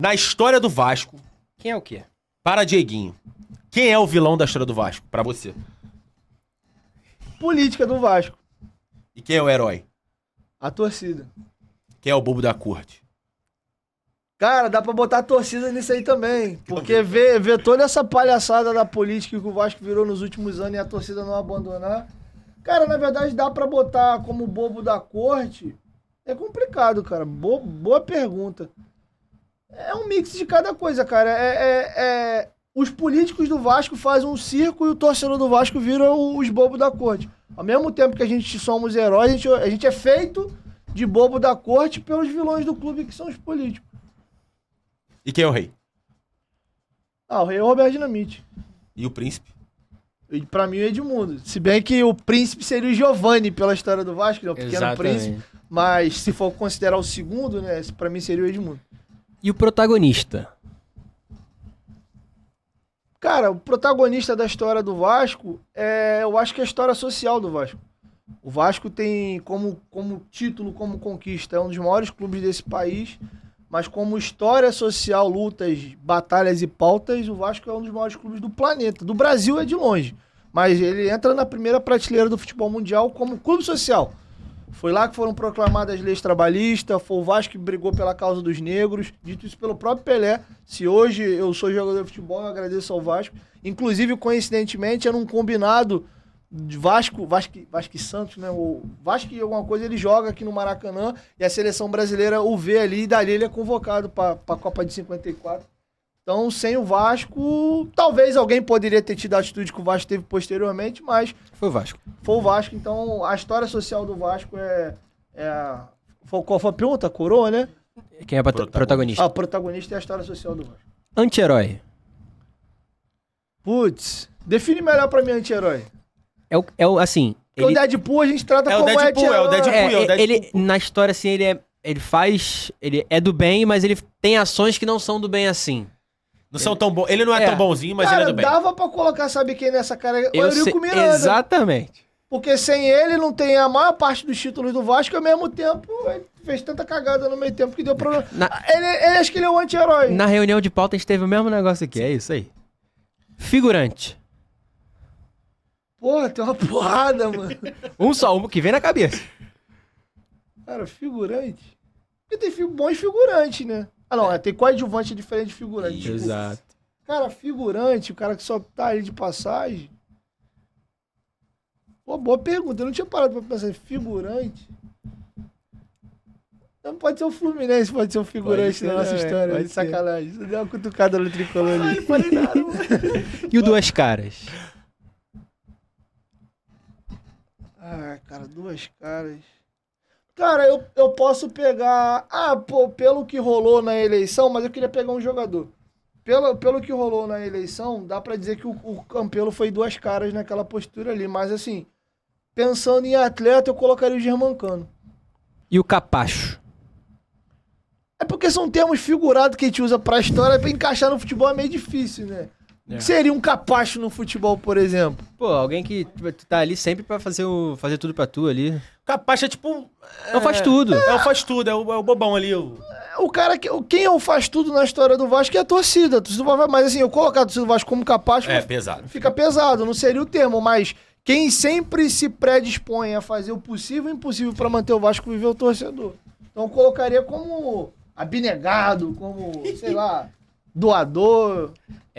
Na história do Vasco, Quem é o quê? para Dieguinho, quem é o vilão da história do Vasco, pra você? Política do Vasco. E quem é o herói? A torcida. Quem é o bobo da corte? Cara, dá pra botar a torcida nisso aí também. Porque ver toda essa palhaçada da política que o Vasco virou nos últimos anos e a torcida não abandonar. Cara, na verdade dá pra botar como bobo da corte. É complicado, cara. Boa pergunta. É um mix de cada coisa, cara. Os políticos do Vasco fazem um circo e o torcedor do Vasco vira os bobos da corte. Ao mesmo tempo que a gente somos heróis, a gente é feito de bobo da corte pelos vilões do clube que são os políticos. E quem é o rei? Ah, o rei é o Roberto Dinamite. E o príncipe? E pra mim o Edmundo. Se bem que o príncipe seria o Giovanni pela história do Vasco, né? O pequeno Exatamente. príncipe. Mas se for considerar o segundo, né? Esse pra mim seria o Edmundo. E o protagonista? Cara, o protagonista da história do Vasco eu acho que é a história social do Vasco. O Vasco tem como título, como conquista, é um dos maiores clubes desse país, mas como história social, lutas, batalhas e pautas, o Vasco é um dos maiores clubes do planeta. Do Brasil é de longe, mas ele entra na primeira prateleira do futebol mundial como clube social. Foi lá que foram proclamadas as leis trabalhistas, foi o Vasco que brigou pela causa dos negros, dito isso pelo próprio Pelé. Se hoje eu sou jogador de futebol, eu agradeço ao Vasco. Inclusive, coincidentemente, era um combinado de Vasco e Santos, né? O Vasco e alguma coisa ele joga aqui no Maracanã e a seleção brasileira o vê ali e dali ele é convocado para a Copa de 54. Então, sem o Vasco, talvez alguém poderia ter tido a atitude que o Vasco teve posteriormente, mas Foi o Vasco. foi o Vasco. Então, a história social do Vasco qual foi a pergunta? A coroa, né? Quem é o protagonista? O protagonista é a história social do Vasco. Anti-herói. Putz, define melhor pra mim anti-herói. Assim... Porque o Deadpool a gente trata É o como Deadpool, anti-herói. é o Deadpool. Ele, na história, assim, ele é do bem, mas ele tem ações que não são do bem assim. Não são tão bons. Ele não é tão bonzinho, mas Cara, ele é do bem. dava pra colocar, sabe quem nessa cara? O Eurico Miranda. Exatamente. Porque sem ele não tem a maior parte dos títulos do Vasco, ao mesmo tempo ele fez tanta cagada no meio tempo que deu problema. Ele acho que ele é o anti-herói. Na reunião de pauta a gente teve o mesmo negócio aqui, é isso aí. Figurante. Porra, tem uma porrada, mano. Um que vem na cabeça. Cara, figurante. Porque tem bons figurantes, né? Ah, não, tem coadjuvante diferente de figurante. Desculpa. Exato. Cara, figurante, o cara que só tá ali de passagem. Pô, boa pergunta. Eu não tinha parado pra pensar em figurante. Não pode ser o Fluminense, pode ser o figurante da nossa história. pode De ser. sacanagem. Você deu uma cutucada no tricolor ali. Não falei nada, mano. E o Duas Caras? Ah, cara, duas caras. Cara, eu posso pegar... pelo que rolou na eleição, mas eu queria pegar um jogador. Pelo que rolou na eleição, dá pra dizer que o Campelo foi duas caras naquela postura ali. Mas assim, pensando em atleta, eu colocaria o Germancano. E o Capacho? É porque são termos figurados que a gente usa pra história, pra encaixar no futebol é meio difícil, né? O que seria um capacho no futebol, por exemplo? Pô, alguém que tá ali sempre pra fazer tudo pra tu ali. Capaz é tipo... Não faz tudo. É o faz tudo, é o bobão ali. O cara quem é o faz tudo na história do Vasco é a torcida. A torcida do Vasco, mas assim, eu colocar a torcida do Vasco como capacho É, pesado. fica pesado, não seria o termo, mas quem sempre se predispõe a fazer o possível e o impossível pra manter o Vasco viver é o torcedor. Então eu colocaria como abnegado, como, sei lá, doador.